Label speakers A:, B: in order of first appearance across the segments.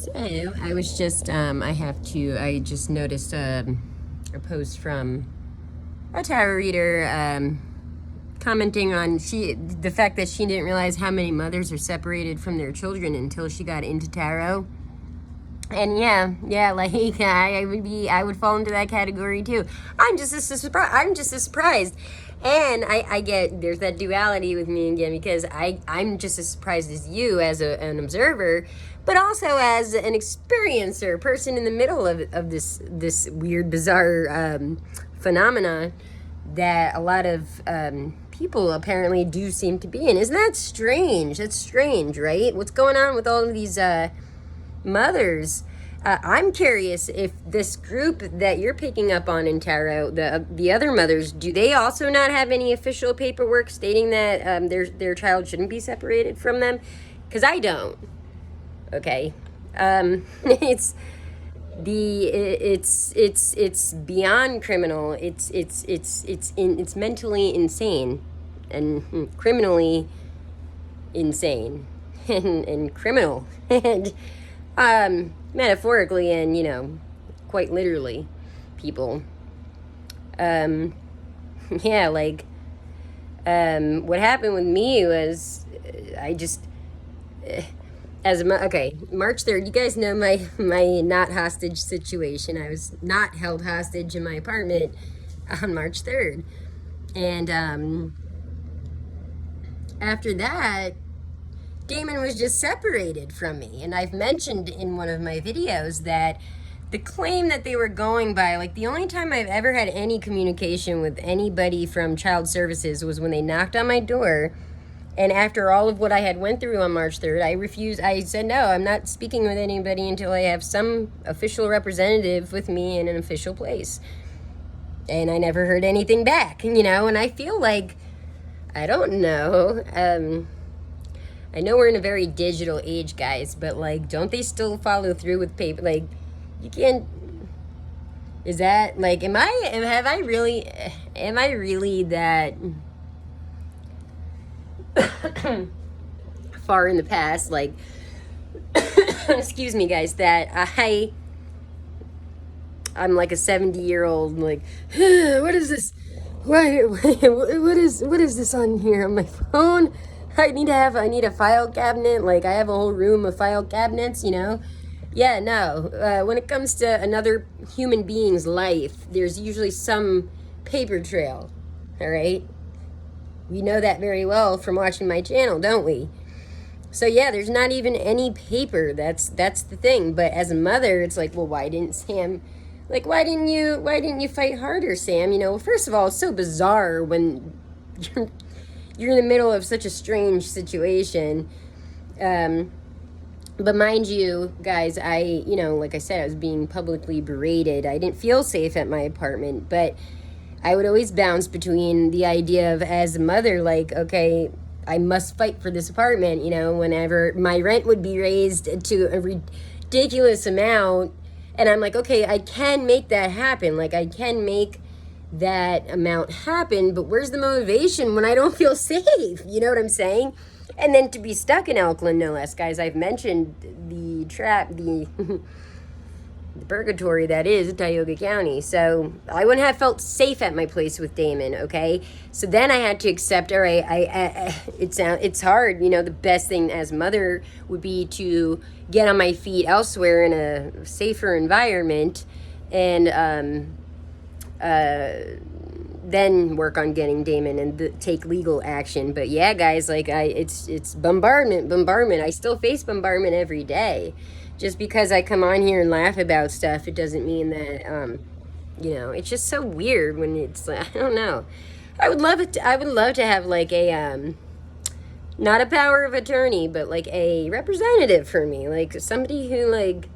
A: So I just noticed a post from a tarot reader commenting on the fact that she didn't realize how many mothers are separated from their children until she got into tarot. And like I would fall into that category too. I'm just as surprised. And I get there's that duality with me again, because I'm just as surprised as you as an observer, but also as an experiencer, person in the middle of this weird, bizarre phenomena that a lot of people apparently do seem to be in. Isn't that strange? That's strange, right? What's going on with all of these mothers? I'm curious if this group that you're picking up on in tarot, the other mothers, do they also not have any official paperwork stating that their child shouldn't be separated from them? Because I don't. Okay, it's beyond criminal. It's mentally insane and criminally insane and criminal and metaphorically and quite literally, people. What happened with me was March 3rd, you guys know my not hostage situation. I was not held hostage in my apartment on March 3rd. And after that, Damon was just separated from me. And I've mentioned in one of my videos that the claim that they were going by, like the only time I've ever had any communication with anybody from child services was when they knocked on my door. And after all of what I had went through on March 3rd, I refused. I said, no, I'm not speaking with anybody until I have some official representative with me in an official place. And I never heard anything back, and I feel like, I don't know, I know we're in a very digital age, guys, but like, don't they still follow through with paper? Like, you can't, is that, like, am I really that far in the past, like, excuse me, guys, that I'm like a 70-year-old, like, what is this? What is this on here on my phone? I need a file cabinet. Like, I have a whole room of file cabinets, Yeah, no. When it comes to another human being's life, there's usually some paper trail, all right? We know that very well from watching my channel, don't we? So yeah, there's not even any paper. That's the thing. But as a mother, it's like, well, why didn't you fight harder, Sam? Well, first of all, it's so bizarre when you're in the middle of such a strange situation. But mind you, guys, like I said, I was being publicly berated. I didn't feel safe at my apartment, but I would always bounce between the idea of, as a mother, like, okay, I must fight for this apartment, whenever my rent would be raised to a ridiculous amount. And I'm like, okay, I can make that happen. Like, I can make that amount happen, but where's the motivation when I don't feel safe? You know what I'm saying? And then to be stuck in Elkland, no less, guys. I've mentioned the the purgatory that is Tioga County. So I wouldn't have felt safe at my place with Damon, okay? So then I had to accept, all right, it's hard. The best thing as a mother would be to get on my feet elsewhere in a safer environment and then work on getting Damon and take legal action. But yeah, guys, like it's bombardment. I still face bombardment every day. Just because I come on here and laugh about stuff, it doesn't mean that, it's just so weird when it's, I don't know. I would love to have like a, not a power of attorney, but like a representative for me, like somebody who, like,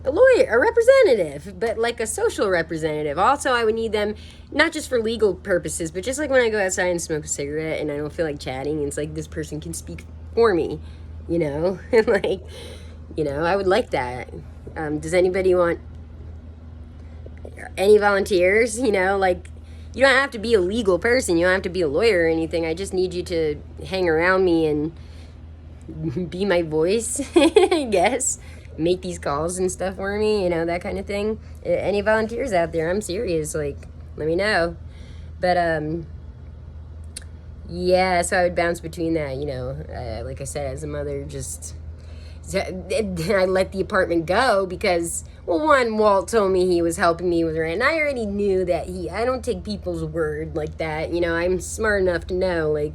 A: a lawyer, a representative, but like a social representative. Also, I would need them not just for legal purposes, but just like when I go outside and smoke a cigarette and I don't feel like chatting, it's like this person can speak for me, and like, I would like that. Does anybody want any volunteers? Like, you don't have to be a legal person. You don't have to be a lawyer or anything. I just need you to hang around me and be my voice, I guess. make these calls and stuff for me, that kind of thing. Any volunteers out there, I'm serious, like, let me know. But yeah, so I would bounce between that, like I said, as a mother, just I let the apartment go because, well, one, Walt told me he was helping me with rent, and I already knew that I don't take people's word like that, I'm smart enough to know, like,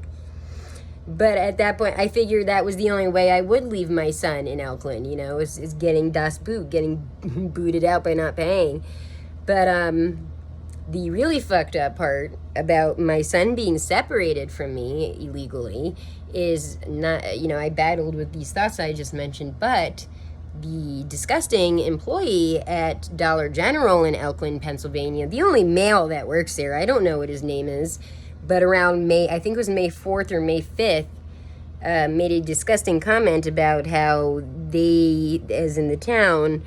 A: but at that point, I figured that was the only way I would leave my son in Elkland, is getting das Boot, getting booted out by not paying. But the really fucked up part about my son being separated from me illegally is not, I battled with these thoughts I just mentioned, but the disgusting employee at Dollar General in Elkland, Pennsylvania, the only male that works there, I don't know what his name is, but around I think it was May 4th or May 5th, made a disgusting comment about how they, as in the town,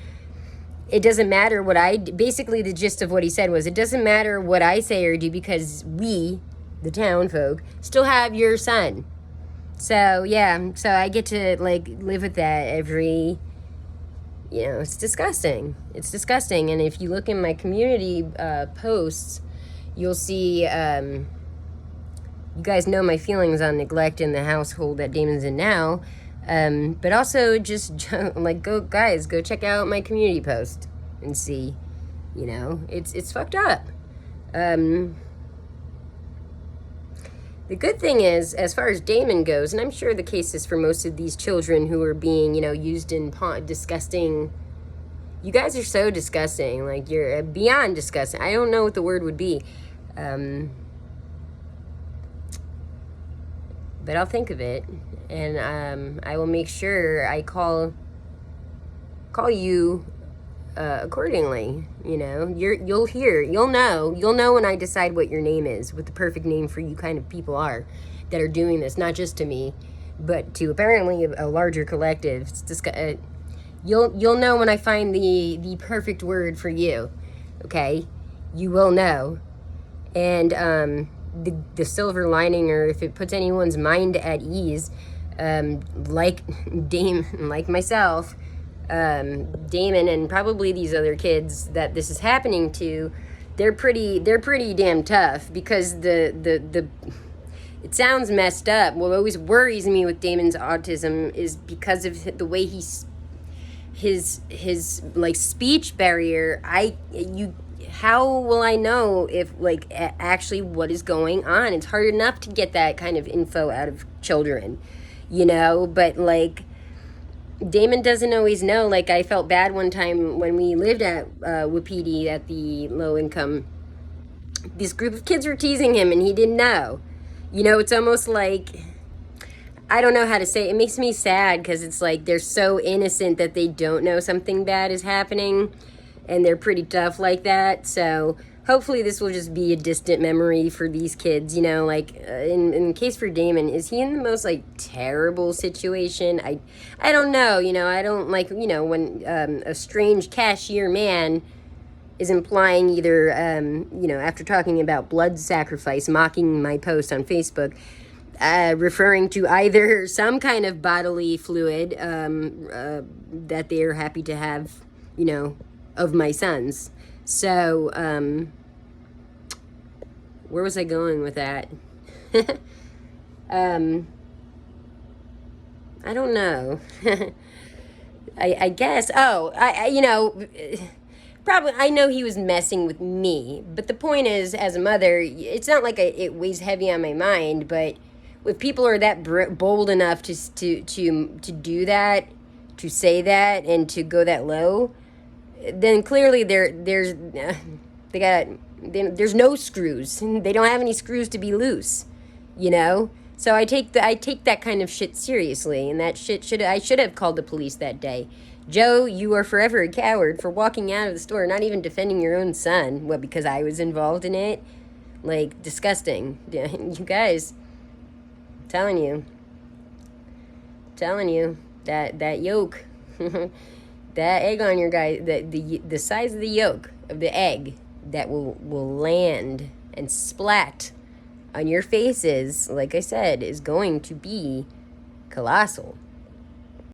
A: it doesn't matter what basically the gist of what he said was, it doesn't matter what I say or do because we, the town folk, still have your son. So, yeah, so I get to, like, live with that every, it's disgusting. It's disgusting. And if you look in my community posts, you'll see, you guys know my feelings on neglect in the household that Damon's in now. But also just, like, go check out my community post and see, it's fucked up. The good thing is, as far as Damon goes, and I'm sure the case is for most of these children who are being, used in disgusting, you guys are so disgusting, like, you're beyond disgusting. I don't know what the word would be, but I'll think of it, and I will make sure I call you accordingly. You'll know when I decide what your name is, what the perfect name for you kind of people are that are doing this, not just to me, but to apparently a larger collective. It's just, you'll know when I find the perfect word for you. Okay, you will know, and the silver lining, or if it puts anyone's mind at ease, like myself, Damon and probably these other kids that this is happening to, they're pretty damn tough, because it sounds messed up. What always worries me with Damon's autism is because of the way his like speech barrier. How will I know if, like, actually what is going on? It's hard enough to get that kind of info out of children, but, like, Damon doesn't always know. Like, I felt bad one time when we lived at Wapiti at the low income. This group of kids were teasing him and he didn't know. It's almost like, I don't know how to say it. It makes me sad because it's like they're so innocent that they don't know something bad is happening, and they're pretty tough like that. So hopefully this will just be a distant memory for these kids, like, in the case for Damon, is he in the most, like, terrible situation? I don't know, I don't like, when a strange cashier man is implying either, after talking about blood sacrifice, mocking my post on Facebook, referring to either some kind of bodily fluid that they're happy to have, of my son's. So, where was I going with that? I don't know. I guess, probably, I know he was messing with me, but the point is, as a mother, it's not like it weighs heavy on my mind, but if people are that bold enough to do that, to say that, and to go that low, then clearly there's no screws. They don't have any screws to be loose, So I take that kind of shit seriously, and that shit I should have called the police that day. Joe, you are forever a coward for walking out of the store, not even defending your own son. Well, because I was involved in it? Like, disgusting. You guys, telling you, that yolk, that egg on your guy, the size of the yolk of the egg that will land and splat on your faces, like I said, is going to be colossal.